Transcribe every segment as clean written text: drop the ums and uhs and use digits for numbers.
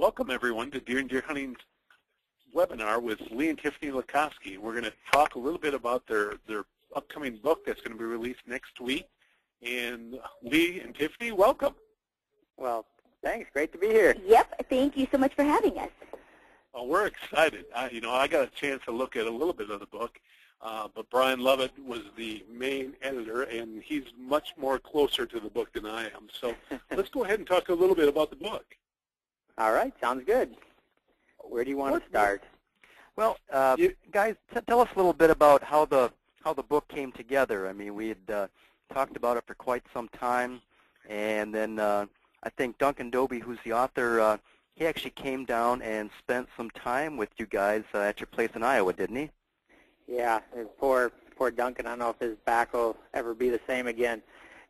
Welcome everyone to Deer and Deer Hunting webinar with Lee and Tiffany Lakosky. We're going to talk a little bit about their upcoming book that's going to be released next week. And Lee and Tiffany, welcome. Well, thanks. Great to be here. Yep. Thank you so much for having us. Well, we're excited. I got a chance to look at a little bit of the book, but Brian Lovett was the main editor, and he's much more closer to the book than I am. So let's go ahead and talk a little bit about the book. All right. Sounds good. Where do you want to start? Well, guys, tell us a little bit about how the book came together. I mean, we had talked about it for quite some time, and then I think Duncan Dobie, who's the author, he actually came down and spent some time with you guys at your place in Iowa, didn't he? Yeah, poor Duncan. I don't know if his back will ever be the same again.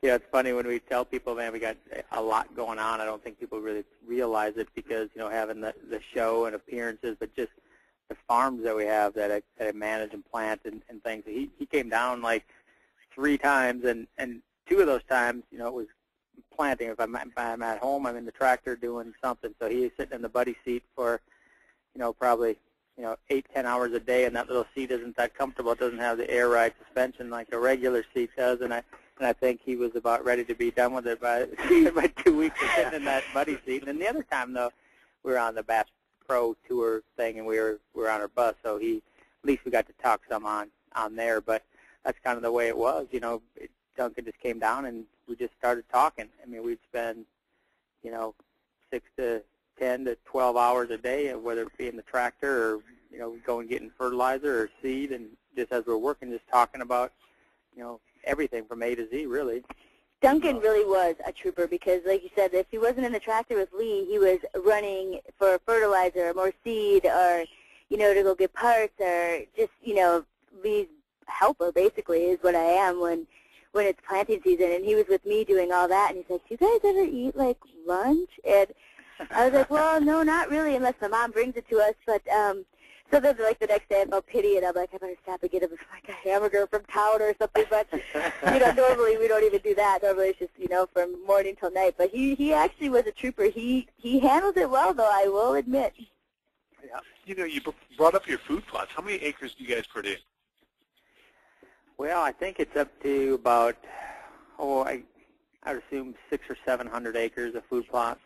You know, it's funny when we tell people, man, we got a lot going on. I don't think people really realize it because, having the show and appearances, but just the farms that we have that I manage and plant and things. He came down like 3 times, and 2 of those times, it was planting. If I'm at home, I'm in the tractor doing something. So he's sitting in the buddy seat for, probably 8-10 hours a day, and that little seat isn't that comfortable. It doesn't have the air ride suspension like a regular seat does, and I think he was about ready to be done with it by 2 weeks of sitting in that buddy seat. And then the other time, though, we were on the Bass Pro Tour thing, and we were on our bus, so at least we got to talk some on there. But that's kind of the way it was. Duncan just came down, and we just started talking. I mean, we'd spend, 6 to 10 to 12 hours a day, whether it be in the tractor or, going getting fertilizer or seed, and just as we're working, just talking about, everything from A to Z, really. Duncan really was a trooper because, like you said, if he wasn't in the tractor with Lee, he was running for fertilizer or more seed or, to go get parts or just, Lee's helper, basically, is what I am when it's planting season. And he was with me doing all that, and he's like, do you guys ever eat, like, lunch? And I was like, well, no, not really, unless my mom brings it to us. But so then, like, the next day I felt pity, and I'm like, I better stop and get him like a hamburger from town or something. But, normally we don't even do that. Normally it's just, from morning till night. But he actually was a trooper. He handled it well, though, I will admit. Yeah. You brought up your food plots. How many acres do you guys produce? Well, I think it's up to about, I would assume 600 or 700 acres of food plots.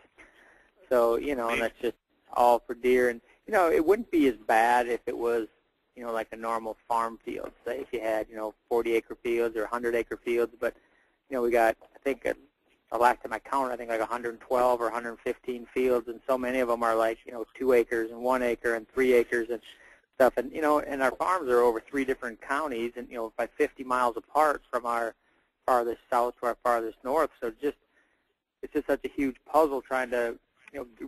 So, and that's just all for deer. And, it wouldn't be as bad if it was, like a normal farm field. Say if you had, 40-acre fields or 100-acre fields. But, we got, I think, the last time I counted, I think like 112 or 115 fields. And so many of them are like, 2 acres and 1 acre and 3 acres and stuff. And, and our farms are over 3 different counties and, by 50 miles apart from our farthest south to our farthest north. So it's just such a huge puzzle trying to,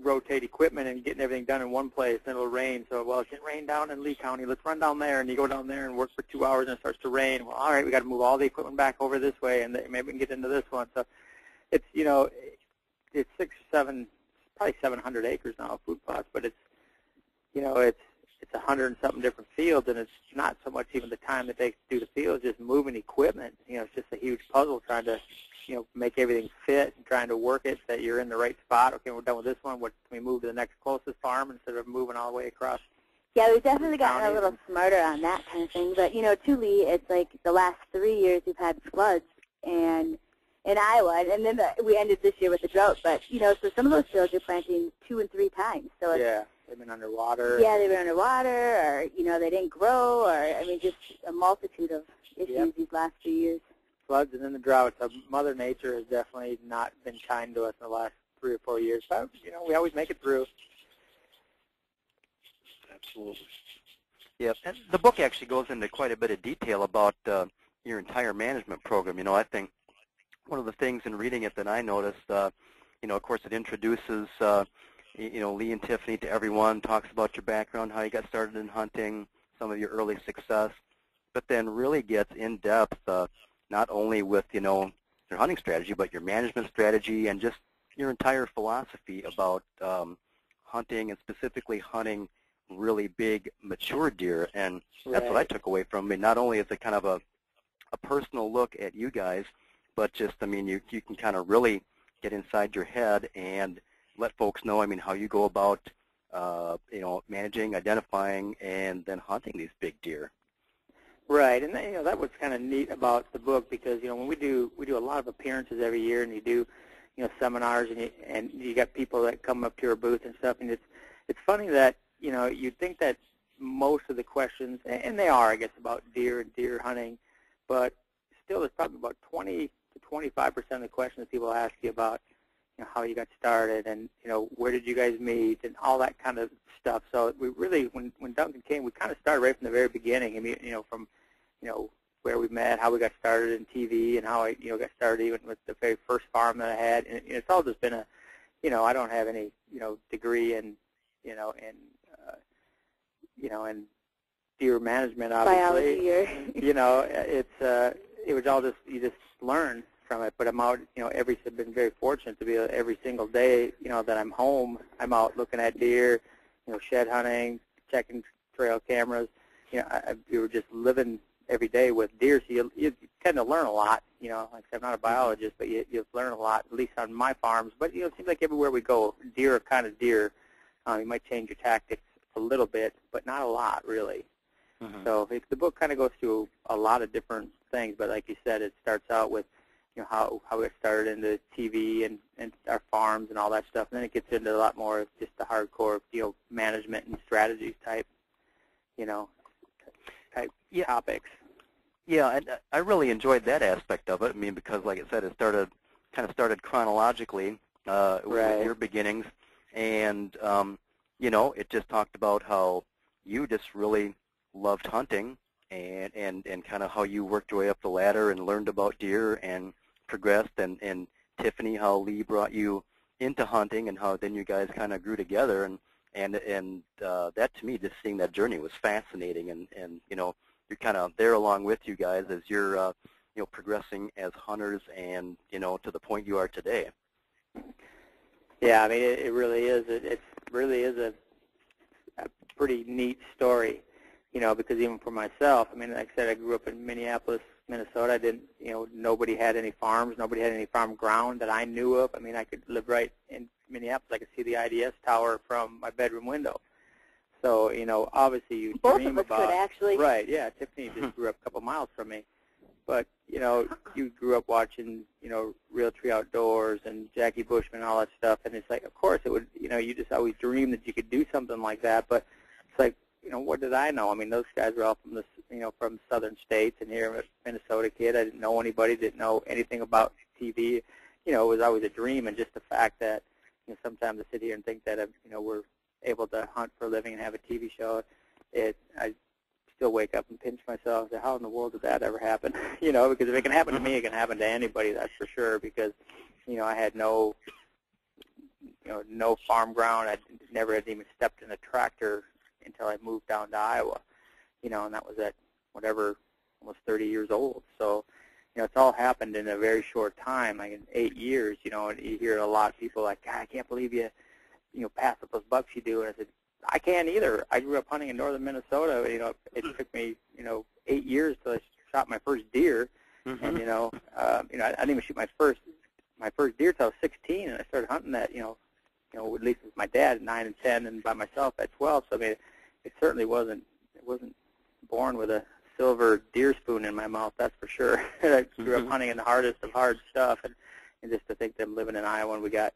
rotate equipment and getting everything done in one place, and it'll rain. So, well, it can rain down in Lee County. Let's run down there, and you go down there and work for 2 hours, and it starts to rain. Well, all right, we got to move all the equipment back over this way, and maybe we can get into this one. So, it's it's 6 or 7, probably 700 acres now of food plots, but it's 100 and something different fields, and it's not so much even the time that they do the fields, just moving equipment. It's just a huge puzzle trying to make everything fit and trying to work it that you're in the right spot. Okay, we're done with this one. What can we move to the next closest farm instead of moving all the way across? Yeah, we've definitely gotten a little smarter on that kind of thing. But, to Lee, it's like the last 3 years we've had floods in Iowa, and then we ended this year with a drought. But, so some of those fields are planting 2 and 3 times. So yeah, they've been underwater. Yeah, they've been underwater, or, they didn't grow, or, just a multitude of issues these last few years. Floods and then the drought. So Mother Nature has definitely not been kind to us in the last 3 or 4 years. But, we always make it through. Absolutely. Yeah, and the book actually goes into quite a bit of detail about your entire management program. I think one of the things in reading it that I noticed, of course, it introduces, Lee and Tiffany to everyone, talks about your background, how you got started in hunting, some of your early success, but then really gets in depth, not only with, your hunting strategy, but your management strategy and just your entire philosophy about hunting, and specifically hunting really big, mature deer. And that's what I took away from it. Not only is it kind of a personal look at you guys, but just, you can kind of really get inside your head and let folks know, I mean, how you go about, managing, identifying, and then hunting these big deer. Right, and that was kind of neat about the book because when we do a lot of appearances every year, and you do seminars, and you got people that come up to your booth and stuff, and it's funny that you'd think that most of the questions, and they are, I guess, about deer and deer hunting, but still there's probably about 20 to 25% of the questions people ask you about how you got started and where did you guys meet and all that kind of stuff. So we really, when Duncan came, we kind of started right from the very beginning. I mean, from where we met, how we got started in TV, and how I got started even with the very first farm that I had. And it's all just been a, I don't have any degree in in deer management, obviously. Biology it was all just, you just learn from it. But I'm out, I've been very fortunate to be every single day, that I'm home, I'm out looking at deer, shed hunting, checking trail cameras. We were just living every day with deer, so you tend to learn a lot. Like I said, I'm not a biologist, but you learn a lot, at least on my farms. But it seems like everywhere we go, deer are kind of deer. You might change your tactics a little bit, but not a lot, really. Mm-hmm. So the book kind of goes through a lot of different things, but like you said, it starts out with how we got started into TV and our farms and all that stuff, and then it gets into a lot more of just the hardcore management and strategies type topics. Yeah, and I really enjoyed that aspect of it. I mean, because like I said, it started chronologically with your beginnings, and it just talked about how you just really loved hunting and kind of how you worked your way up the ladder and learned about deer and progressed, and Tiffany, how Lee brought you into hunting and how then you guys kind of grew together, and that to me, just seeing that journey was fascinating, and you're kind of there along with you guys as you're progressing as hunters and to the point you are today. Yeah, I mean it really is. It really is a pretty neat story, because even for myself, I mean, like I said, I grew up in Minneapolis, Minnesota. I didn't, nobody had any farms. Nobody had any farm ground that I knew of. I mean, I could live right in Minneapolis. I could see the IDS tower from my bedroom window. So, obviously you both dream of us about. Could actually. Right, yeah. Tiffany just grew up a couple miles from me. But, you grew up watching, Real Tree Outdoors and Jackie Bushman and all that stuff. And it's like, of course, it would, you just always dream that you could do something like that. But it's like, what did I know? I mean, those guys were all from the, from southern states, and here I'm a Minnesota kid. I didn't know anybody, didn't know anything about TV. It was always a dream, and just the fact that, sometimes I sit here and think that, we're able to hunt for a living and have a TV show. I still wake up and pinch myself and say, how in the world did that ever happen? Because if it can happen to me, it can happen to anybody, that's for sure, because, I had no farm ground. I never had even stepped in a tractor until I moved down to Iowa, and that was at whatever, almost 30 years old. So, it's all happened in a very short time, like in 8 years, and you hear a lot of people like, God, I can't believe you pass up those bucks you do. And I said, I can't either. I grew up hunting in northern Minnesota. It took me, 8 years till I shot my first deer. Mm-hmm. And, I didn't even shoot my first deer till I was 16, and I started hunting that, at least with my dad at 9 and 10, and by myself at 12. So I mean, it certainly wasn't born with a silver deer spoon in my mouth, that's for sure. I grew up hunting in the hardest of hard stuff, and just to think that I'm living in Iowa and we got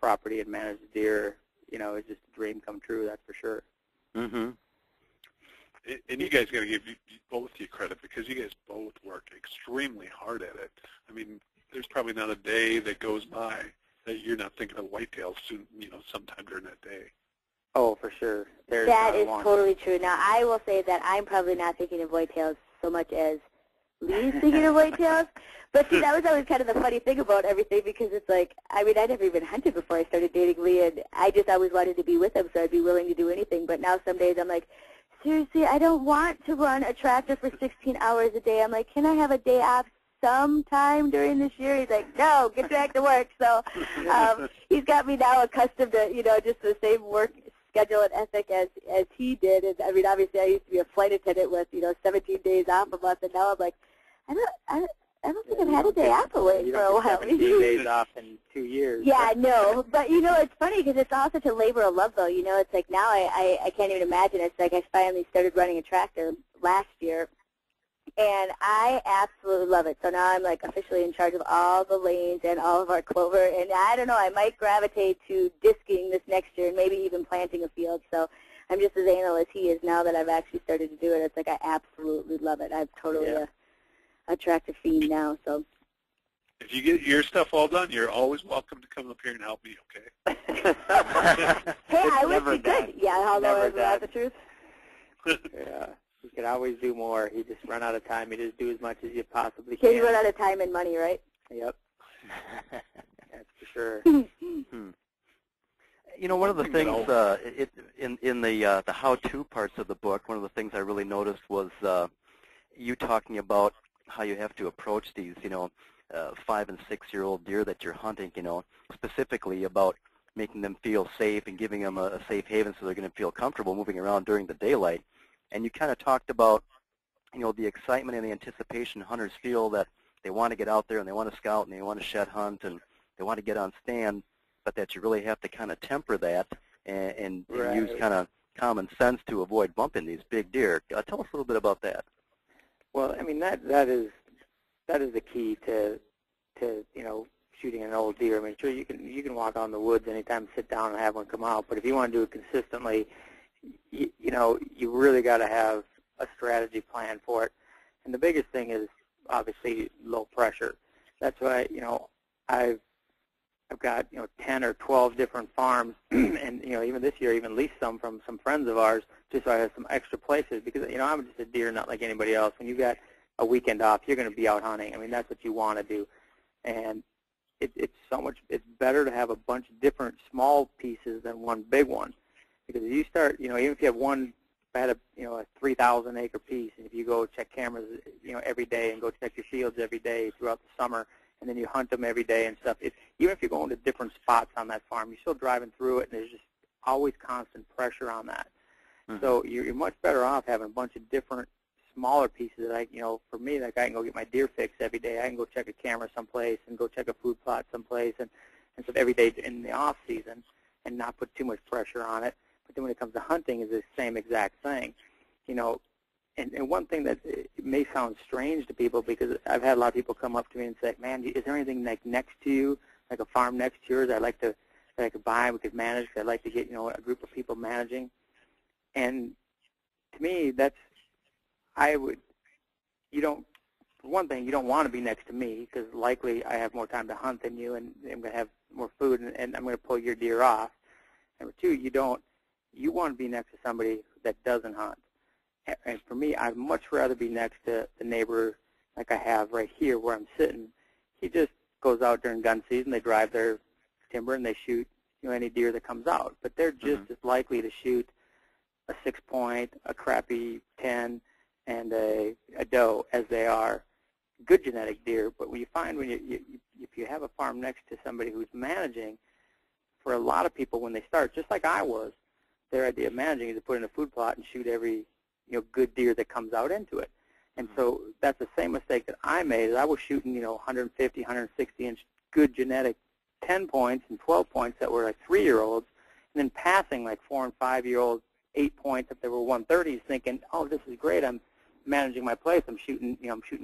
property and managed deer, it's just a dream come true, that's for sure. Mm-hmm. And you guys got to give both you credit, because you guys both work extremely hard at it. I mean, there's probably not a day that goes by that you're not thinking of whitetails soon, sometime during that day. Oh, for sure. That is totally true. Now, I will say that I'm probably not thinking of whitetails so much as Lee's thinking of whitetails. But see, that was always kind of the funny thing about everything, because it's like, I mean, I never even hunted before I started dating Lee, and I just always wanted to be with him, so I'd be willing to do anything. But now some days I'm like, seriously, I don't want to run a tractor for 16 hours a day. I'm like, can I have a day off sometime during this year? He's like, no, get back to work. So he's got me now accustomed to, just the same work schedule and ethic as he did. And I mean, obviously I used to be a flight attendant with, 17 days off a month, and now I'm like, I don't think I've had a day off away you for a don't while. get 17 days off in 2 years. Yeah, no, but it's funny because it's all such a labor of love, though. It's like now I can't even imagine. It's like I finally started running a tractor last year, and I absolutely love it. So now I'm like officially in charge of all the lanes and all of our clover, and I don't know, I might gravitate to disking this next year and maybe even planting a field. So I'm just as anal as he is now that I've actually started to do it. It's like I absolutely love it. I'm totally a tractor fiend now, so. If you get your stuff all done, you're always welcome to come up here and help me, okay? Hey, I wish you could. Yeah, although is that the truth? Yeah, you could always do more. You just run out of time. You just do as much as you possibly can. You run out of time and money, right? Yep. That's for sure. One of the things in the how-to parts of the book, one of the things I really noticed was you talking about how you have to approach these, 5- and 6-year-old deer that you're hunting, specifically about making them feel safe and giving them a safe haven so they're going to feel comfortable moving around during the daylight. And you kind of talked about, the excitement and the anticipation hunters feel that they want to get out there and they want to scout and they want to shed hunt and they want to get on stand, but that you really have to kind of temper that and use kind of common sense to avoid bumping these big deer. Tell us a little bit about that. Well, I mean, that is the key to shooting an old deer. I mean, sure, you can walk out in the woods anytime, sit down and have one come out, but if you want to do it consistently, you really got to have a strategy plan for it. And the biggest thing is obviously low pressure. That's why I've got 10 or 12 different farms, and even this year, even leased some from some friends of ours, just so I have some extra places, because I'm just a deer nut like anybody else. When you got a weekend off, you're going to be out hunting. I mean, that's what you want to do, and it's better to have a bunch of different small pieces than one big one, because if you start, even if you have one, I had a 3,000 acre piece, and if you go check cameras, every day and go check your fields every day throughout the summer, and then you hunt them every day and stuff. Even if you're going to different spots on that farm, you're still driving through it, and there's just always constant pressure on that. Mm-hmm. So you're much better off having a bunch of different smaller pieces that for me, like I can go get my deer fix every day. I can go check a camera someplace and go check a food plot someplace and stuff every day in the off season and not put too much pressure on it. But then when it comes to hunting, is the same exact thing, And one thing that it may sound strange to people, because I've had a lot of people come up to me and say, "Man, is there anything like next to you, like a farm next to yours that I could buy, we could manage? Because I'd like to get a group of people managing." And to me, for one thing, you don't want to be next to me, because likely I have more time to hunt than you, and I'm going to have more food, and I'm going to pull your deer off. Number two, you want to be next to somebody that doesn't hunt. And for me, I'd much rather be next to the neighbor like I have right here where I'm sitting. He just goes out during gun season. They drive their timber and they shoot any deer that comes out. But they're just as likely to shoot a 6-point, a crappie 10, and a doe as they are good genetic deer. But when you find if you have a farm next to somebody who's managing, for a lot of people when they start, just like I was, their idea of managing is to put in a food plot and shoot every good deer that comes out into it. And so that's the same mistake that I made. I was shooting 150, 160-inch good genetic 10 points and 12 points that were like 3-year-olds, and then passing like 4- and 5-year-olds 8 points if they were 130s, thinking, "Oh, this is great. I'm managing my place. I'm shooting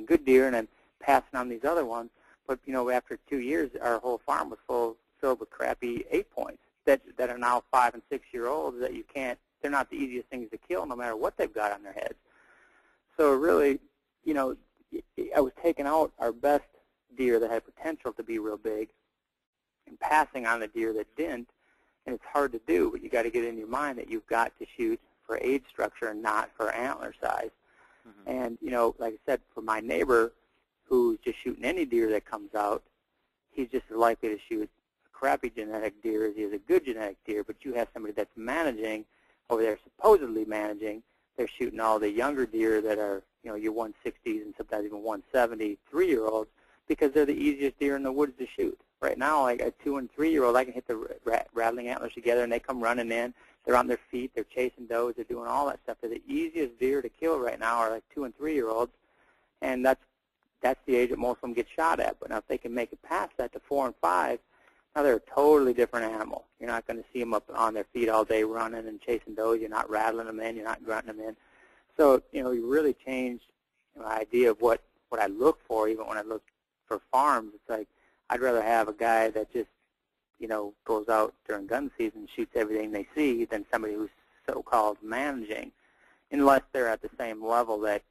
good deer, and I'm passing on these other ones." But after 2 years, our whole farm was filled with crappy 8 points that are now 5- and 6-year-olds that you can't. They're not the easiest things to kill, no matter what they've got on their heads. So really, I was taking out our best deer that had potential to be real big and passing on the deer that didn't, and it's hard to do, but you got to get in your mind that you've got to shoot for age structure and not for antler size. Mm-hmm. And, like I said, for my neighbor who's just shooting any deer that comes out, he's just as likely to shoot a crappy genetic deer as he is a good genetic deer, but you have somebody that's managing over there, supposedly managing. They're shooting all the younger deer that are, your 160s and sometimes even 170 3-year-olds, because they're the easiest deer in the woods to shoot. Right now, like a 2- and 3-year-old, I can hit the rattling antlers together, and they come running in. They're on their feet. They're chasing does. They're doing all that stuff. They're the easiest deer to kill right now are like 2- and 3-year-olds, and that's that's the age that most of them get shot at. But now if they can make it past that to 4 and 5, now they're a totally different animal. You're not going to see them up on their feet all day running and chasing does. You're not rattling them in. You're not grunting them in. So, you really changed my idea of what I look for, even when I look for farms. It's like I'd rather have a guy that just, goes out during gun season and shoots everything they see than somebody who's so-called managing, unless they're at the same level that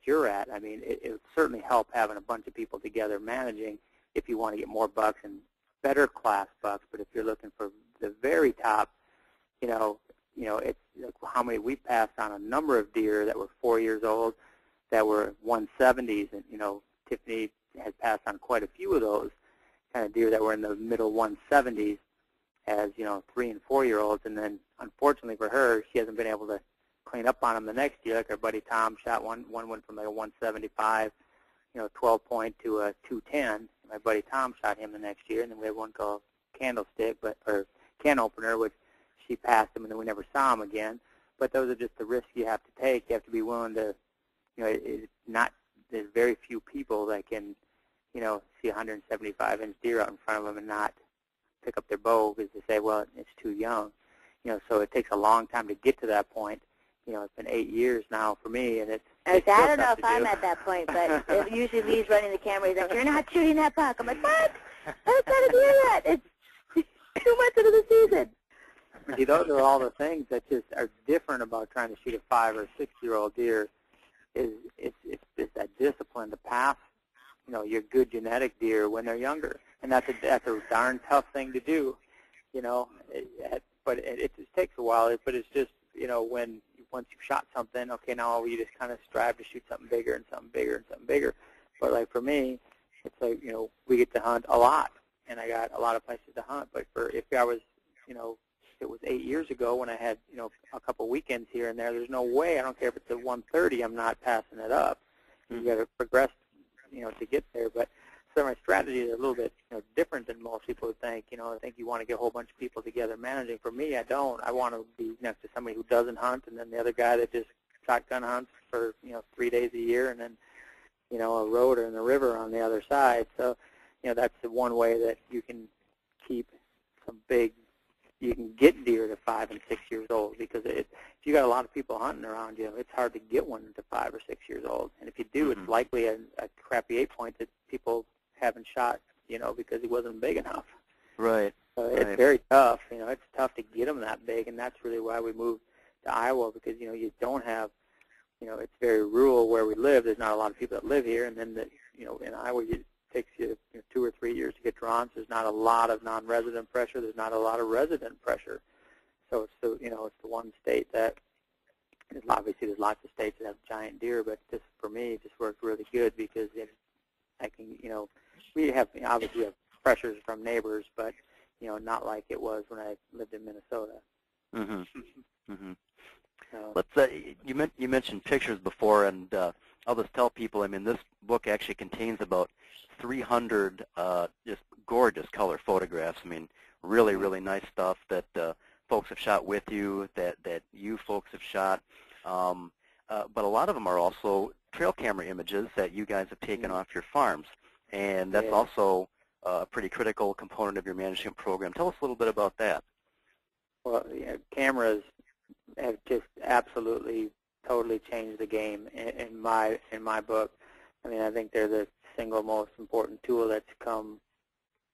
you're at. I mean, it would certainly help having a bunch of people together managing if you want to get more bucks and better class bucks. But if you're looking for the very top, it's like how many we passed on a number of deer that were 4 years old that were 170s, and Tiffany has passed on quite a few of those kind of deer that were in the middle 170s as 3 and 4 year olds, and then unfortunately for her, she hasn't been able to clean up on them the next year. Like our buddy Tom shot one went from like a 175, 12 point to a 210. My buddy Tom shot him the next year, and then we had one called Candlestick, or Can Opener, which she passed him, and then we never saw him again. But those are just the risks you have to take. You have to be willing to, there's very few people that can, see a 175-inch deer out in front of them and not pick up their bow because they say, well, it's too young. So it takes a long time to get to that point. It's been 8 years now for me, and it's I don't know if I'm at that point, but usually Lee's running the camera. He's like, you're not shooting that buck. I'm like, what? I was trying to hear that. It's 2 months into the season. See, those are all the things that just are different about trying to shoot a 5 or 6 year old deer. It's just that discipline to pass, your good genetic deer when they're younger, and that's a darn tough thing to do, but it just takes a while. But it's just once you've shot something, okay, now you just kind of strive to shoot something bigger and something bigger and something bigger. But like for me, it's like we get to hunt a lot, and I got a lot of places to hunt. But if I was it was 8 years ago when I had, a couple weekends here and there, there's no way, I don't care if it's a 130, I'm not passing it up. You got to progress, to get there. But so my strategy is a little bit, different than most people would think. I think you want to get a whole bunch of people together managing. For me, I don't. I want to be next to somebody who doesn't hunt, and then the other guy that just shotgun hunts for, 3 days a year, and then, a road or in the river on the other side. So, that's the one way that you can keep some you can get deer to 5 and 6 years old, because if you got a lot of people hunting around you, it's hard to get one to 5 or 6 years old. And if you do, it's likely a crappy 8-point that people haven't shot, because he wasn't big enough. Right. So it's very tough. It's tough to get them that big, and that's really why we moved to Iowa, because you don't have, it's very rural where we live. There's not a lot of people that live here, and then in Iowa it takes you 2 or 3 years to get drawn. So there's not a lot of non-resident pressure. There's not a lot of resident pressure. So it's it's the one state that obviously there's lots of states that have giant deer, but just for me it just worked really good because I can we have obviously we have pressures from neighbors, but not like it was when I lived in Minnesota. So, let's you mentioned pictures before, and I'll just tell people, this book actually contains about 300 just gorgeous color photographs. Really, really nice stuff that folks have shot with you, that you folks have shot. But a lot of them are also trail camera images that you guys have taken off your farms. And that's also a pretty critical component of your management program. Tell us a little bit about that. Well, cameras have just absolutely, totally changed the game in my book. I think they're the single most important tool that's come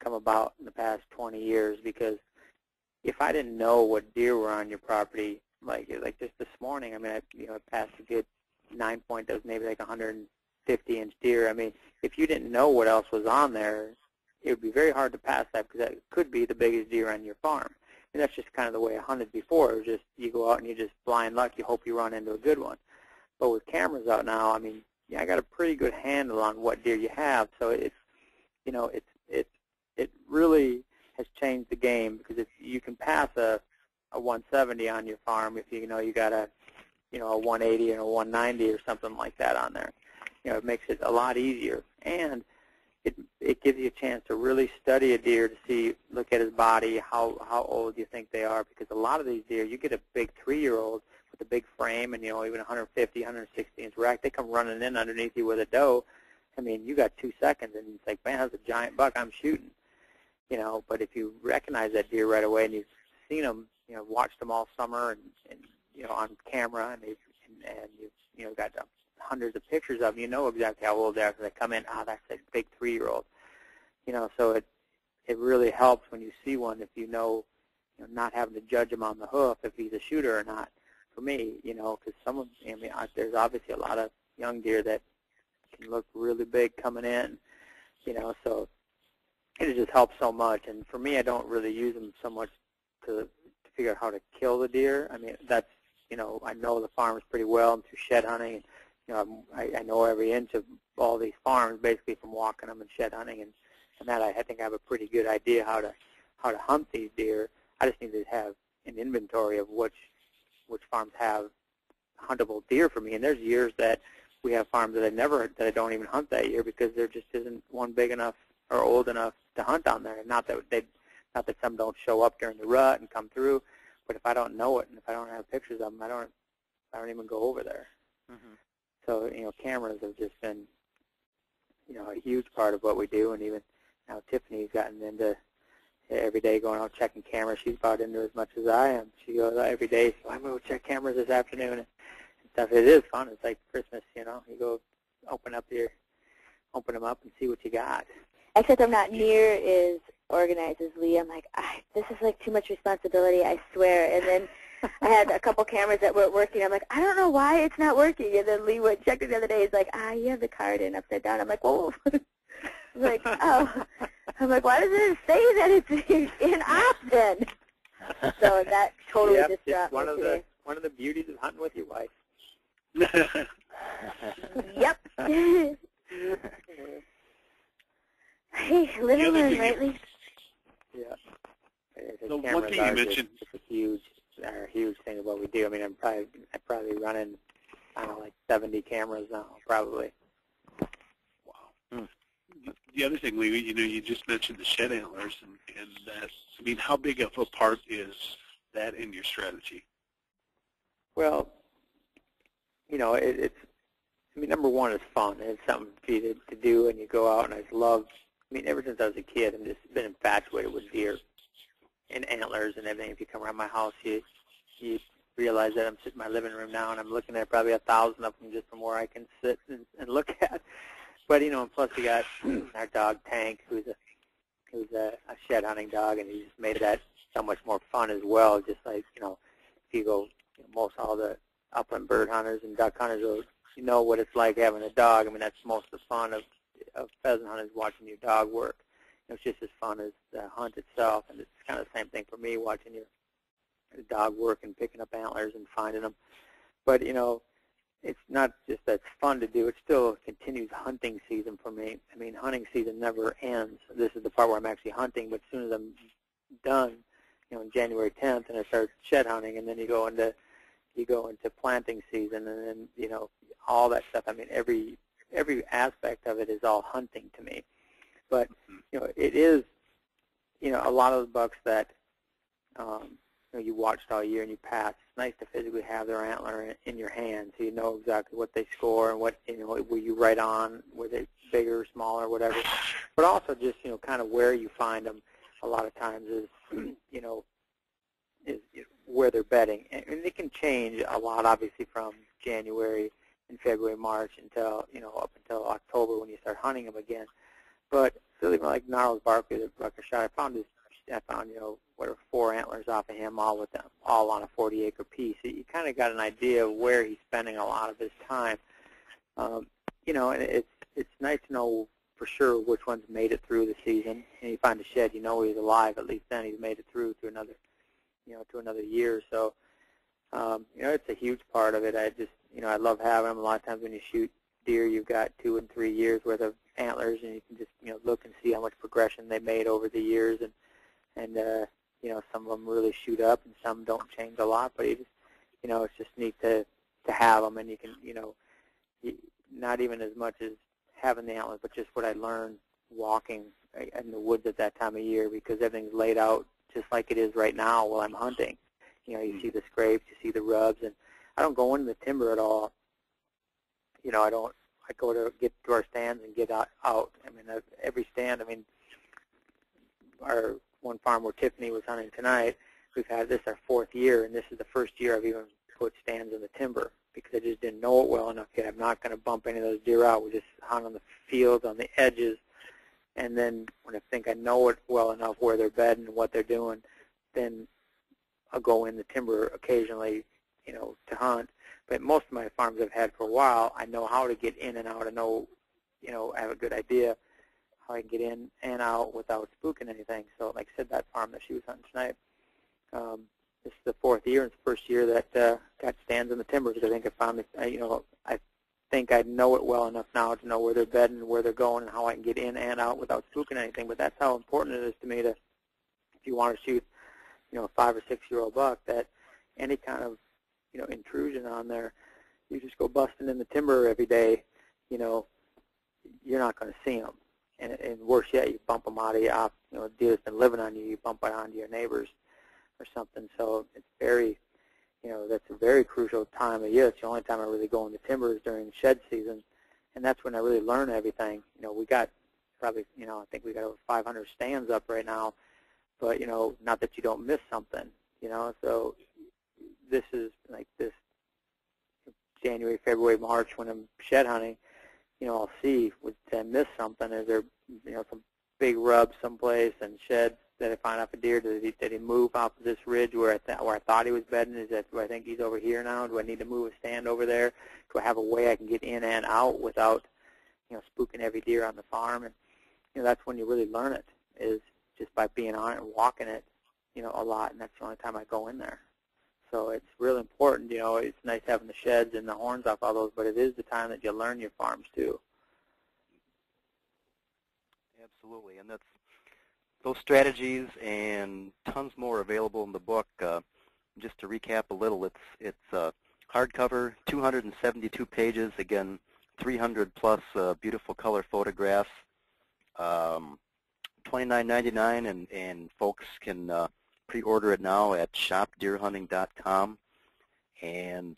about in the past 20 years, because if I didn't know what deer were on your property, like just this morning, I passed a good 9-point that was maybe like 150-inch deer. If you didn't know what else was on there, it would be very hard to pass that, because that could be the biggest deer on your farm. And that's just kind of the way I hunted before. It was just you go out and you just blind luck, you hope you run into a good one. But with cameras out now, I got a pretty good handle on what deer you have. So it really has changed the game, because you can pass a 170 on your farm if you got a 180 and a 190 or something like that on there. It makes it a lot easier, and it gives you a chance to really study a deer to look at his body, how old you think they are, because a lot of these deer, you get a big 3-year-old with a big frame and even 150, 160-inch rack, they come running in underneath you with a doe. I mean, you got 2 seconds, and it's like, man, that's a giant buck I'm shooting. You know, but if you recognize that deer right away and you've seen them, you know, watched them all summer and you know, on camera, and you've, you know, got hundreds of pictures of them, you know exactly how old they are because they come in, that's a big 3-year-old. You know, so it really helps when you see one if you know, not having to judge him on the hoof if he's a shooter or not. For me, you know, because there's obviously a lot of young deer that can look really big coming in, you know, so it just helps so much. And for me, I don't really use them so much to figure out how to kill the deer. I mean, that's, you know, I know the farms pretty well and through shed hunting. And, you know, I know every inch of all these farms basically from walking them and shed hunting, and that I think I have a pretty good idea how to hunt these deer. I just need to have an inventory of which farms have huntable deer for me. And there's years that we have farms that I don't even hunt that year because there just isn't one big enough or old enough to hunt on there. And not that some don't show up during the rut and come through, but if I don't know it and if I don't have pictures of them, I don't even go over there. Mm-hmm. So, you know, cameras have just been, you know, a huge part of what we do. And even now Tiffany's gotten into every day going out checking cameras. She's about into as much as I am. She goes out every day, so I'm going to go check cameras this afternoon and stuff. It is fun. It's like Christmas, you know. You go open them up and see what you got. Except I'm not near as organized as Lee. I'm like, this is like too much responsibility, I swear. And then I had a couple cameras that weren't working. I'm like, I don't know why it's not working. And then Lee went checked it the other day. He's like, you have the card in upside down. I'm like, whoa. I'm like, oh. I'm like, why doesn't it say that it's in off then? So that totally just dropped one of the beauties of hunting with your wife. Yep. Hey, live and learn, right, Lee? Yeah. The one thing you mentioned, it's a huge thing of what we do. I mean, I'm probably running, I don't know, like 70 cameras now, probably. Wow. Hmm. The other thing, Lee, you know, you just mentioned the shed antlers, and that, I mean, how big of a part is that in your strategy? Well, you know, it's, I mean, number one, it's fun. It's something for you to do, and you go out, and I love, I mean, ever since I was a kid, I've just been infatuated with deer and antlers and everything. If you come around my house, you realize that I'm sitting in my living room now, and I'm looking at probably 1,000 of them just from where I can sit and look at. But, you know, and plus we got our dog Tank, who's a shed hunting dog, and he just made that so much more fun as well. Just like, you know, if you go, you know, most all the upland bird hunters and duck hunters will, you know what it's like having a dog. I mean, that's most of the fun of pheasant hunters, watching your dog work. It's just as fun as the hunt itself, and it's kind of the same thing for me, watching your dog work and picking up antlers and finding them. But, you know, it's not just that it's fun to do. It still continues hunting season for me. I mean, hunting season never ends. This is the part where I'm actually hunting, but as soon as I'm done, you know, on January 10th, and I start shed hunting, and then you go into planting season, and then, you know, all that stuff. I mean, every aspect of it is all hunting to me. But, you know, it is, you know, a lot of the bucks that you know, you watched all year and you passed. It's nice to physically have their antler in your hand, so you know exactly what they score and what, you know, were you right on, were they bigger, smaller, whatever. But also just, you know, kind of where you find them a lot of times is, you know, is where they're bedding. And it can change a lot, obviously, from January and February, March until, you know, up until October when you start hunting them again. But really, like Gnarls Barkley, the buck I shot, I found, you know, 4 antlers off of him, all on a 40-acre piece. So you kind of got an idea of where he's spending a lot of his time. You know, and it's nice to know for sure which ones made it through the season. And you find a shed, you know he's alive. At least then he's made it through to another, you know, to another year. So, you know, it's a huge part of it. I just, you know, I love having them. A lot of times when you shoot deer, you've got 2 and 3 years worth of antlers, and you can just, you know, look and see how much progression they made over the years, and you know, some of them really shoot up, and some don't change a lot. But you just, you know, it's just neat to have them, and you can, you know, not even as much as having the antlers, but just what I learned walking in the woods at that time of year, because everything's laid out just like it is right now while I'm hunting. You know, you see the scrapes, you see the rubs, and I don't go into the timber at all. You know, I I go to get to our stands and get out. I mean, every stand. I mean, our one farm where Tiffany was hunting tonight, we've had this our 4th year, and this is the first year I've even put stands in the timber because I just didn't know it well enough yet. I'm not going to bump any of those deer out. We just hunt on the fields, on the edges, and then when I think I know it well enough where they're bedding and what they're doing, then I'll go in the timber occasionally, to hunt. But most of my farms I've had for a while, I know how to get in and out. I know, I have a good idea how I can get in and out without spooking anything. So like I said, that farm that she was hunting tonight, this is the 4th year, and it's the first year that got stands in the timber because I think I found, I think I know it well enough now to know where they're bedding and where they're going and how I can get in and out without spooking anything. But that's how important it is to me to, if you want to shoot, a 5 or 6 year old buck, that any kind of, intrusion on there, you just go busting in the timber every day, you're not going to see them. And worse yet, you bump them out of your, deer that's been living on you, you bump it onto your neighbors or something. So it's very, that's a very crucial time of year. It's the only time I really go in the timber is during the shed season, and that's when I really learn everything. We got probably, I think we got over 500 stands up right now, but, not that you don't miss something, so this is like this January, February, March when I'm shed hunting, I'll see, would I miss something? Is there, some big rub someplace and shed that I find off a deer? Did he move off of this ridge where I thought he was bedding? Do I think he's over here now? Do I need to move a stand over there? Do I have a way I can get in and out without, spooking every deer on the farm? And, that's when you really learn it, is just by being on it and walking it, a lot, and that's the only time I go in there. So it's really important, it's nice having the sheds and the horns off all those, but it is the time that you learn your farms too. Absolutely, and that's those strategies and tons more available in the book. Just to recap a little, it's hardcover, 272 pages, again, 300 plus beautiful color photographs, $29.99, and folks can pre-order it now at shopdeerhunting.com. And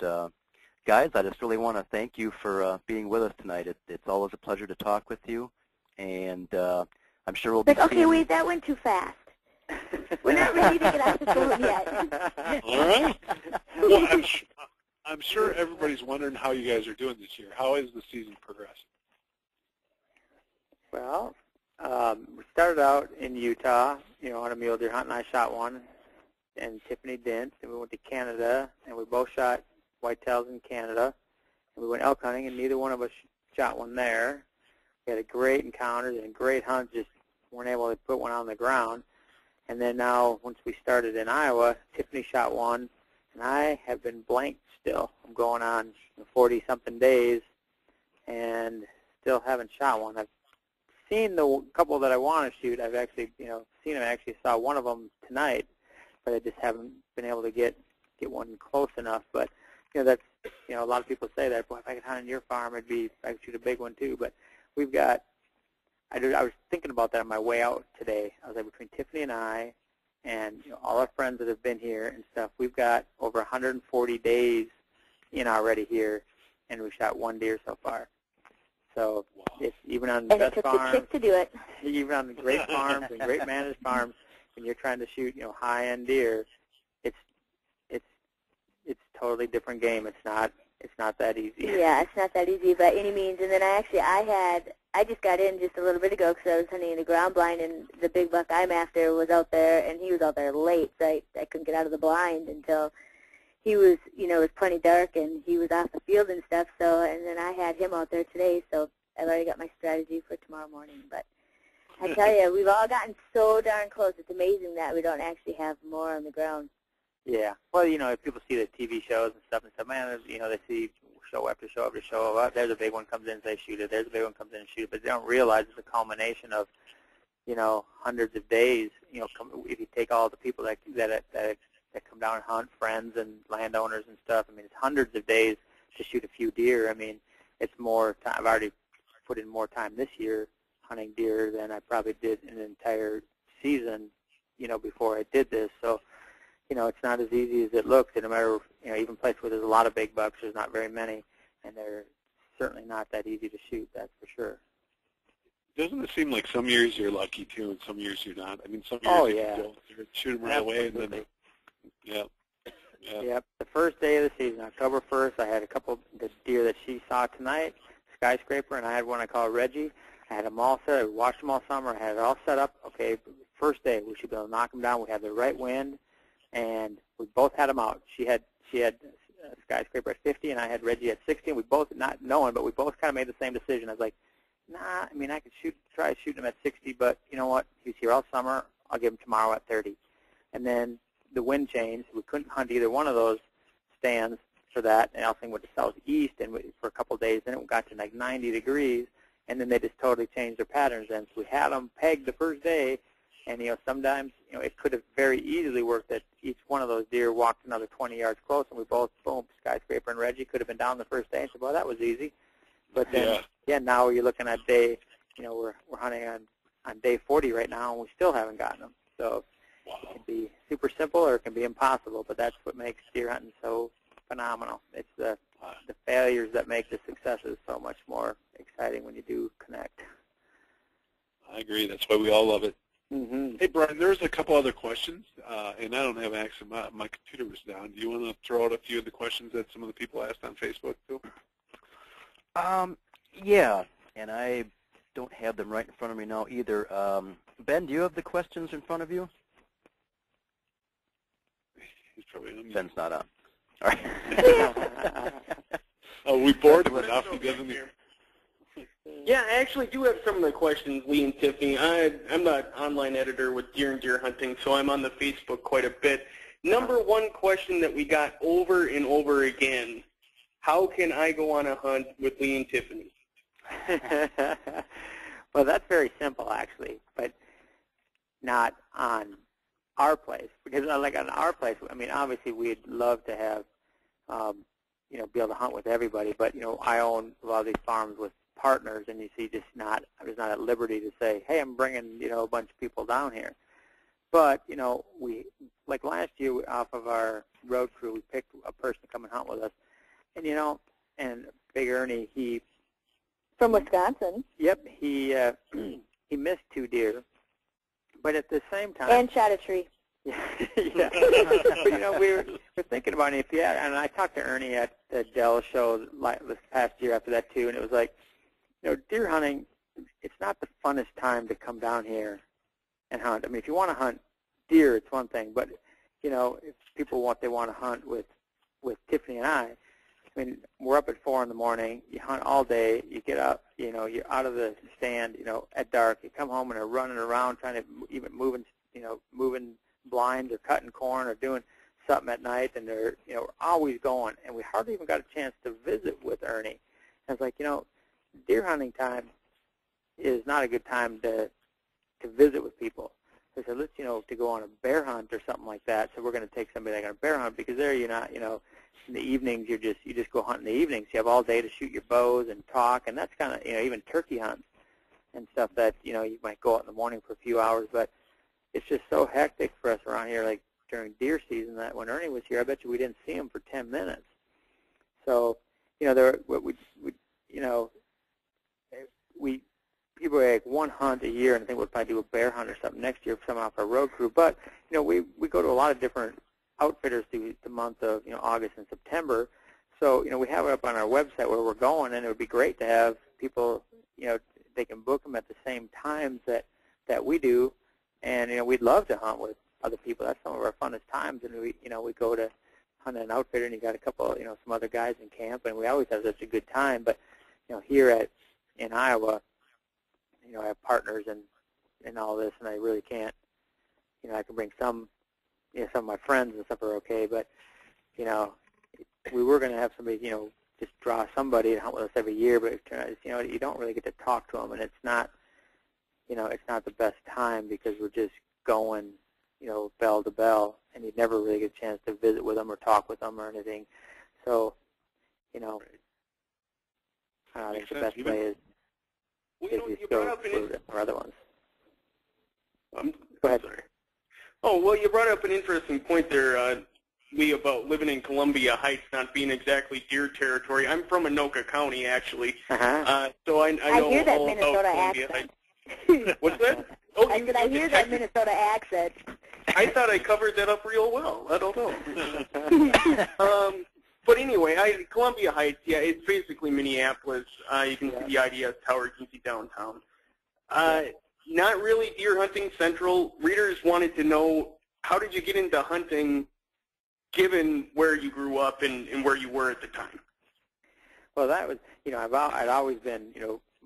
guys, I just really want to thank you for being with us tonight. It's always a pleasure to talk with you, and I'm sure we'll be okay, seeing... wait, that went too fast. We're not ready to get off the phone yet. All right. Well, I'm sure everybody's wondering how you guys are doing this year. How is the season progressing? Well, we started out in Utah, on a mule deer hunt, and I shot one, and Tiffany didn't. And we went to Canada, and we both shot whitetails in Canada. And we went elk hunting, and neither one of us shot one there. We had a great encounters and a great hunt, just weren't able to put one on the ground. And then now, once we started in Iowa, Tiffany shot one, and I have been blanked still. I'm going on 40-something days, and still haven't shot one. I've seen the couple that I want to shoot. I've actually, seen them. I actually saw one of them tonight, but I just haven't been able to get one close enough. But that's, a lot of people say that. Boy, if I could hunt on your farm, I could shoot a big one too. But we've got. I was thinking about that on my way out today. I was like, between Tiffany and I, and all our friends that have been here and stuff, we've got over 140 days in already here, and we've shot one deer so far. So it's even on the best farms, it took the chick to do it. Even on the great farms and great managed farms, when you're trying to shoot, high-end deer, it's totally different game. It's not that easy. Yeah, it's not that easy by any means. And then I just got in just a little bit ago because I was hunting in the ground blind, and the big buck I'm after was out there, and he was out there late, so I couldn't get out of the blind until he was, it was plenty dark, and he was off the field and stuff. So, and then I had him out there today, so I've already got my strategy for tomorrow morning. But I tell you, we've all gotten so darn close. It's amazing that we don't actually have more on the ground. Yeah. Well, if people see the TV shows and stuff, man, they see show after show after show. Oh, there's a big one comes in, they shoot it. There's a big one comes in and shoot it. But they don't realize it's a culmination of, hundreds of days. If you take all the people that come down and hunt, friends and landowners and stuff, I mean, it's hundreds of days to shoot a few deer. I mean, it's more time. I've already put in more time this year hunting deer than I probably did in an entire season, before I did this. So, it's not as easy as it looks. And no matter, even places where there's a lot of big bucks, there's not very many, and they're certainly not that easy to shoot, that's for sure. Doesn't it seem like some years you're lucky too, and some years you're not? I mean, some years you can go there, shoot them right away, and then Yep. The first day of the season, October 1st, I had a couple the deer that she saw tonight, Skyscraper, and I had one I call Reggie. I had them all set. I watched them all summer. I had it all set up. Okay, first day we should be able to knock them down. We had the right wind, and we both had them out. She had Skyscraper at 50, and I had Reggie at 60. And we both, not knowing, but we both kind of made the same decision. I was like, nah, I mean, I could try shooting him at 60, but you know what? He's here all summer. I'll give him tomorrow at 30. And then the wind changed. We couldn't hunt either one of those stands for that, and everything went to southeast and for a couple of days. Then it got to like 90 degrees, and then they just totally changed their patterns. And so we had them pegged the first day, and sometimes it could have very easily worked that each one of those deer walked another 20 yards close, and we both, boom, Skyscraper and Reggie could have been down the first day. And so, well, that was easy. But then, now you're looking at day, we're hunting on day 40 right now, and we still haven't gotten them. So it can be super simple or it can be impossible, but that's what makes deer hunting so phenomenal. It's the failures that make the successes so much more exciting when you do connect. I agree. That's why we all love it. Mm-hmm. Hey, Brian, there's a couple other questions, and I don't have access. My computer was down. Do you want to throw out a few of the questions that some of the people asked on Facebook, too? Yeah, and I don't have them right in front of me now either. Ben, do you have the questions in front of you? He's probably on. Ben's not on. All right. We bored him enough. He doesn't hear. Yeah, I actually do have some of the questions, Lee and Tiffany. I'm the online editor with Deer and Deer Hunting, so I'm on the Facebook quite a bit. Number one question that we got over and over again, how can I go on a hunt with Lee and Tiffany? Well, that's very simple, actually, but not on our place. Because, like, on our place, I mean, obviously we'd love to have, be able to hunt with everybody, but, I own a lot of these farms with partners, and you see I'm just not at liberty to say, hey, I'm bringing, a bunch of people down here. But, we, like last year, off of our road crew, we picked a person to come and hunt with us. And, and Big Ernie, he... From Wisconsin. Yep, he missed 2 deer. But at the same time... And shot a tree. Yeah. But, we were thinking about it. And I talked to Ernie at the Dell show this past year after that, too, and it was like, deer hunting, it's not the funnest time to come down here and hunt. I mean, if you want to hunt deer, it's one thing. But, if people want to hunt with Tiffany and I mean, we're up at 4 in the morning. You hunt all day. You get up. You're out of the stand. At dark. You come home and are running around trying to even moving blinds or cutting corn or doing something at night. And they're we're always going. And we hardly even got a chance to visit with Ernie. And it's like deer hunting time is not a good time to visit with people. So I said, let's to go on a bear hunt or something like that. So we're going to take somebody like on a bear hunt because there you're not in the evenings, you just go hunt in the evenings. You have all day to shoot your bows and talk, and that's kind of, even turkey hunts and stuff that, you might go out in the morning for a few hours, but it's just so hectic for us around here, like during deer season, that when Ernie was here, I bet you we didn't see him for 10 minutes. So, people are like one hunt a year, and I think we'll probably do a bear hunt or something next year for some off our road crew, but, we go to a lot of different outfitters through the month of August and September. So we have it up on our website where we're going, and it would be great to have people. They can book them at the same times that we do, and we'd love to hunt with other people. That's some of our funnest times. And we go to hunt an outfitter, and you got a couple some other guys in camp, and we always have such a good time. But here in Iowa, I have partners and all this, and I really can't. I can bring some of my friends and stuff are okay, but, we were going to have somebody, just draw somebody and hunt with us every year, but it turns out, you don't really get to talk to them, and it's not, it's not the best time because we're just going, bell to bell, and you never really get a chance to visit with them or talk with them or anything. So, I think the best way is you go for other ones. Go ahead. Sorry. Oh, well, you brought up an interesting point there. Lee, about living in Columbia Heights not being exactly deer territory. I'm from Anoka County, actually. So I know hear that all Minnesota about Columbia accent. Heights. What's that? Oh, I said I hear that Minnesota accent. I thought I covered that up real well. I don't know. But anyway, Columbia Heights, yeah, it's basically Minneapolis. You can see the IDS Tower, you can see downtown. Not really deer hunting central. Readers wanted to know, how did you get into hunting given where you grew up and where you were at the time? Well, that was, I'd always been,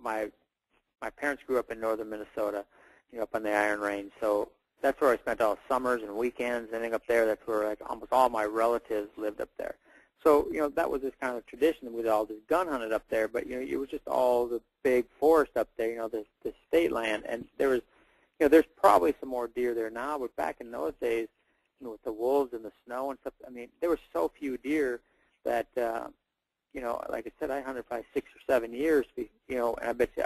my parents grew up in northern Minnesota, up on the Iron Range, so that's where I spent all summers and weekends. Ending up there, that's where almost all my relatives lived up there. So, that was just kind of tradition. We'd all just gun hunted up there, but, it was just all the big forest up there, the state land. And there was, there's probably some more deer there now, but back in those days, with the wolves and the snow and stuff, I mean, there were so few deer that, like I said, I hunted for 6 or 7 years, and I bet you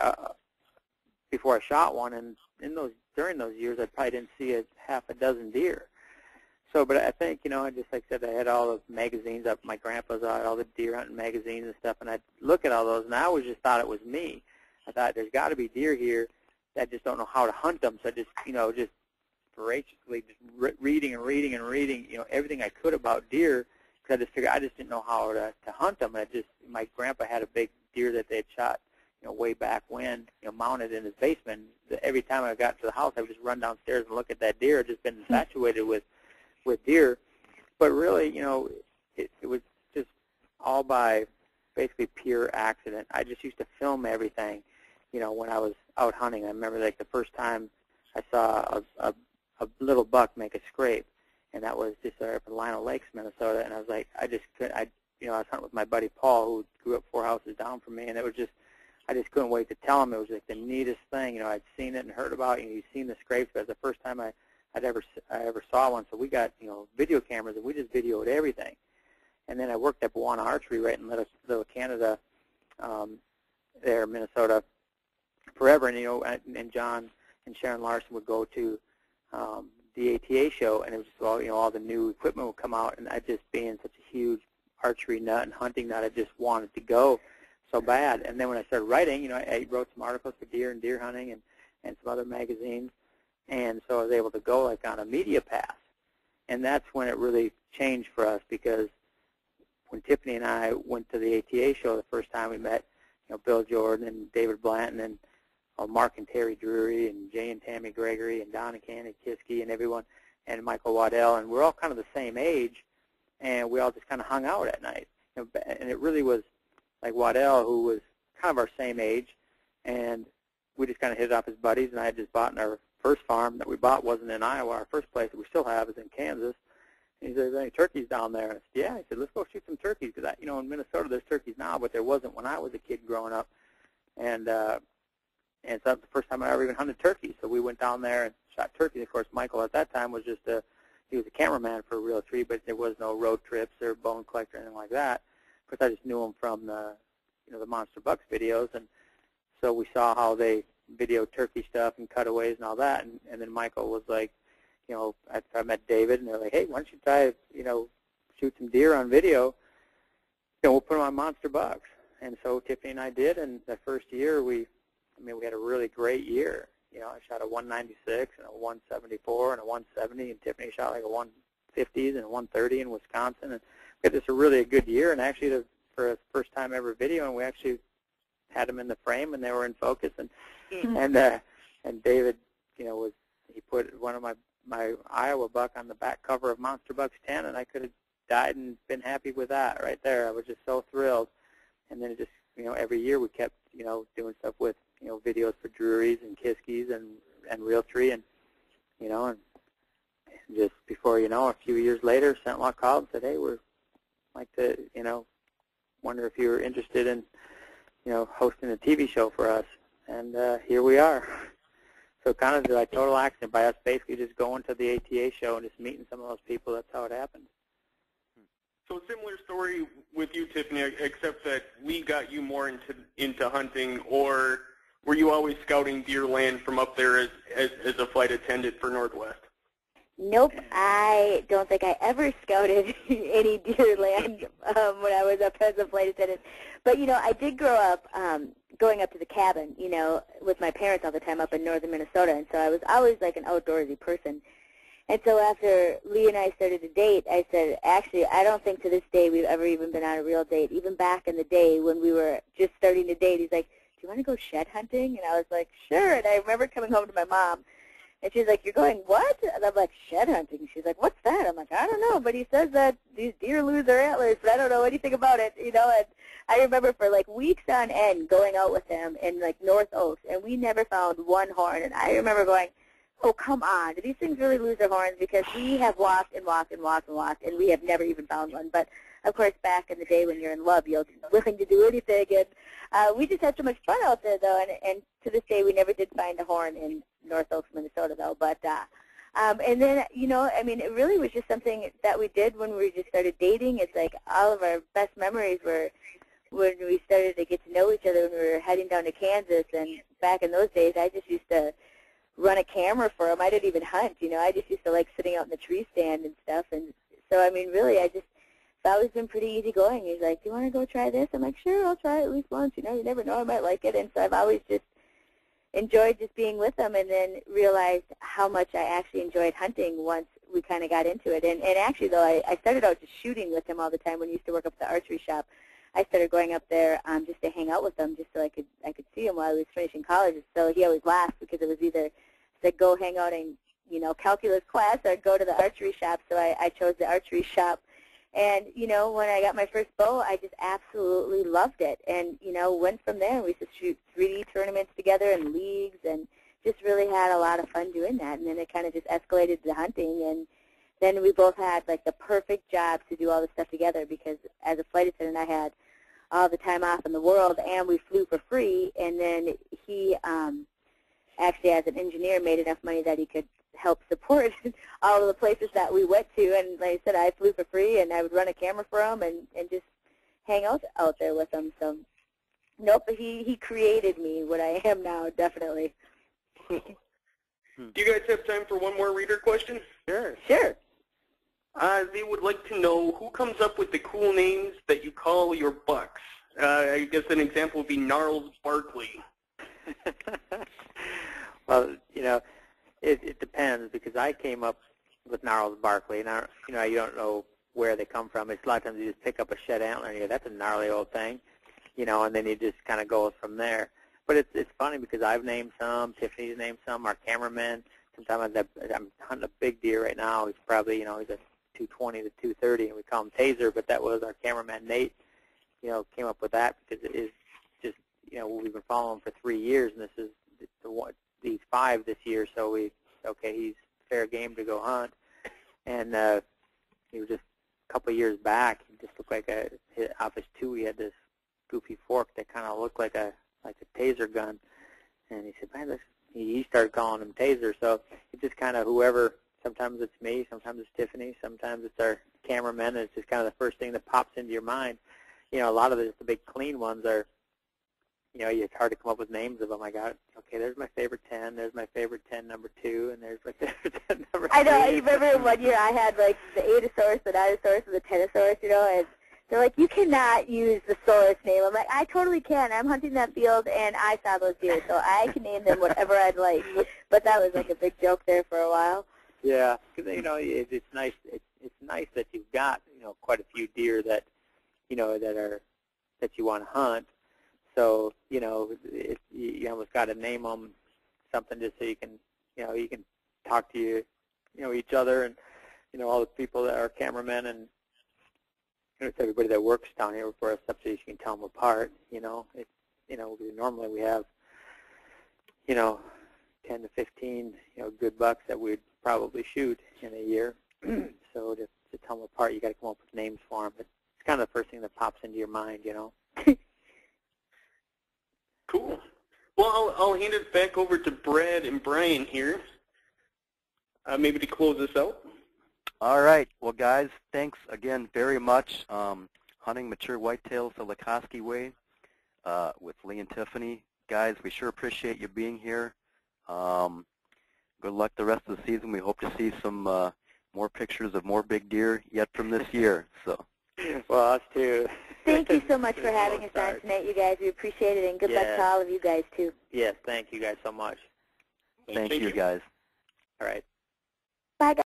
before I shot one, and during those years, I probably didn't see half a dozen deer. So, but I think, I just, like I said, I had all the magazines up. My grandpa's had all the deer hunting magazines and stuff, and I'd look at all those, and I always just thought it was me. I thought there's got to be deer here that just don't know how to hunt them. So I just, just voraciously just reading and reading and reading, everything I could about deer, because I just figured I just didn't know how to hunt them. And my grandpa had a big deer that they had shot, way back when, mounted in his basement. Every time I got to the house, I would just run downstairs and look at that deer. I'd just been infatuated with deer. But really, it was just all by basically pure accident. I just used to film everything, when I was out hunting. I remember, like, the first time I saw a little buck make a scrape, and that was just up in Lino Lakes, Minnesota, and I was like, I just couldn't, I was hunting with my buddy Paul, who grew up 4 houses down from me, and it was just, I just couldn't wait to tell him. It was like the neatest thing. I'd seen it and heard about it, and you'd seen the scrapes, but it was the first time I ever saw one. So we got, video cameras, and we just videoed everything. And then I worked at Buwana Archery right in Little Canada, there in Minnesota, forever. And, and John and Sharon Larson would go to the ATA show, and it was just all the new equipment would come out, and I just, being such a huge archery nut and hunting nut, I just wanted to go so bad. And then when I started writing, I wrote some articles for deer and deer hunting and some other magazines, and so I was able to go like on a media pass. And that's when it really changed for us, because when Tiffany and I went to the ATA show the first time, we met, Bill Jordan and David Blanton and Mark and Terry Drury and Jay and Tammy Gregory and Don and Candy Kiske and everyone, and Michael Waddell, and we're all kind of the same age, and we all just kind of hung out at night. And it really was like Waddell, who was kind of our same age, and we just kind of hit it off as buddies, and I had just bought in our first farm that we bought wasn't in Iowa. Our first place that we still have is in Kansas. And he said, "Are there any turkeys down there?" And I said, "Yeah." He said, "Let's go shoot some turkeys," because, in Minnesota there's turkeys now, but there wasn't when I was a kid growing up. And so that was the first time I ever even hunted turkeys. So we went down there and shot turkeys. Of course, Michael at that time was just he was a cameraman for Reel 3, but there was no road trips or bone collector or anything like that. Of course, I just knew him from the Monster Bucks videos, and so we saw how they videoed turkey stuff and cutaways and all that. And then Michael was like, I met David, and they're like, "Hey, why don't you try, shoot some deer on video? We'll put them on Monster Bucks." And so Tiffany and I did, and the first year we had a really great year. I shot a 196 and a 174 and a 170, and Tiffany shot like a 150s and a 130 in Wisconsin. And we had just a good year, and actually for a first time ever video, and we actually had them in the frame, and they were in focus. And David, he put one of my Iowa buck on the back cover of Monster Bucks 10, and I could have died and been happy with that right there. I was just so thrilled. And then it just, every year we kept, doing stuff with, videos for Drury's and Kiskes and Reel 3, and, and just before a few years later, Scentlock called and said, "Hey, we'd like to, wonder if you were interested in, hosting a TV show for us." And here we are. So kind of by total accident, by us basically just going to the ATA show and just meeting some of those people, that's how it happened. So a similar story with you, Tiffany, except that we got you more into hunting, or were you always scouting deer land from up there as a flight attendant for Northwest? Nope, I don't think I ever scouted any deer land when I was up as a flight attendant. But, you know, I did grow up going up to the cabin, you know, with my parents all the time up in northern Minnesota, and so I was always like an outdoorsy person. And so after Lee and I started to date, I said, actually, I don't think to this day we've ever even been on a real date. Even back in the day when we were just starting to date, he's like, do you want to go shed hunting? And I was like, sure. And I remember coming home to my mom, and she's like, you're going what? And I'm like, shed hunting. She's like, what's that? I'm like, I don't know, but he says that these deer lose their antlers, but I don't know anything about it, you know. And I remember for like weeks on end going out with him in like North Oaks, and we never found one horn. And I remember going, oh, come on, do these things really lose their horns? Because we have walked and walked and walked and walked, and we have never even found one. But, of course, back in the day when you're in love, you're willing to do anything. And we just had so much fun out there, though, and to this day we never did find a horn in North Oaks, Minnesota, though. But and then, you know, I mean, it really was just something that we did when we just started dating. It's like all of our best memories were when we started to get to know each other when we were heading down to Kansas. And back in those days, I just used to run a camera for him. I didn't even hunt, you know. I just used to like sitting out in the tree stand and stuff. And so, I mean, really, it's always been pretty easygoing. He's like, do you want to go try this? I'm like, sure, I'll try it at least once. You know, you never know, I might like it. And so I've always just enjoyed just being with him, and then realized how much I actually enjoyed hunting once we kind of got into it. And actually, though, I started out just shooting with him all the time when he used to work up at the archery shop. I started going up there just to hang out with him, just so I could see him while I was finishing college. So he always laughed because it was either to go hang out in, you know, calculus class or go to the archery shop. So I chose the archery shop. And, you know, when I got my first bow, I just absolutely loved it. And, you know, went from there. We used to shoot 3D tournaments together and leagues, and just really had a lot of fun doing that. And then it kind of just escalated to hunting. And then we both had, like, the perfect job to do all this stuff together, because as a flight attendant, I had all the time off in the world, and we flew for free. And then he actually, as an engineer, made enough money that he could help support all of the places that we went to. And like I said, I flew for free, and I would run a camera for him and just hang out there with him. So, nope, he created me what I am now, definitely. Do you guys have time for one more reader question? Sure. Sure. They would like to know who comes up with the cool names that you call your bucks. I guess an example would be Gnarls Barkley. Well, you know, it depends, because I came up with Gnarls Barkley. Now, you know, you don't know where they come from. It's a lot of times you just pick up a shed antler and you go, that's a gnarly old thing, you know, and then you just kind of go from there. But it's funny because I've named some, Tiffany's named some, our cameramen. Sometimes I'm hunting a big deer right now. He's probably, you know, he's a 220 to 230, and we call him Taser, but that was our cameraman Nate, you know, came up with that because it is just, you know, we've been following him for 3 years, and this is these 5 this year, so he's fair game to go hunt. And he was just a couple of years back, he just looked like off his 2, he had this goofy fork that kind of looked like a Taser gun. And he said, man, he started calling him Taser. So it's just kind of whoever, sometimes it's me, sometimes it's Tiffany, sometimes it's our cameraman, and it's just kind of the first thing that pops into your mind. You know, a lot of the big clean ones are, you know, it's hard to come up with names of them. I got, okay, there's my favorite 10, there's my favorite 10 number 2, and there's my favorite 10 number 3. I know, I remember one year I had, like, the Adasaurus, the Dinosaurus, and the Tenosaurus, you know, and they're like, you cannot use the Saurus name. I'm like, I totally can. I'm hunting that field, and I saw those deer, so I can name them whatever I'd like. But that was, like, a big joke there for a while. Yeah, because, you know, it's nice. It's nice that you've got, you know, quite a few deer that, you know, that you want to hunt. So, you know, you almost got to name them something just so you can, you know, you can talk to you know, each other and, you know, all the people that are cameramen, and you know, it's everybody that works down here for us up so you can tell them apart. You know, you know, normally we have, you know, 10 to 15, you know, good bucks that we'd probably shoot in a year. So to tell them apart, you got to come up with names for them. But it's kind of the first thing that pops into your mind, you know. Cool. Well, I'll hand it back over to Brad and Brian here, maybe to close this out. All right. Well, guys, thanks again very much. Hunting Mature Whitetails the Lakosky way with Lee and Tiffany. Guys, we sure appreciate you being here. good luck the rest of the season. We hope to see some more pictures of more big deer yet from this year. So. Well, us too. Thank you so much for having us on tonight, you guys. We appreciate it, and good luck to all of you guys, too. Yes, thank you guys so much. Thank you, guys. All right. Bye, guys.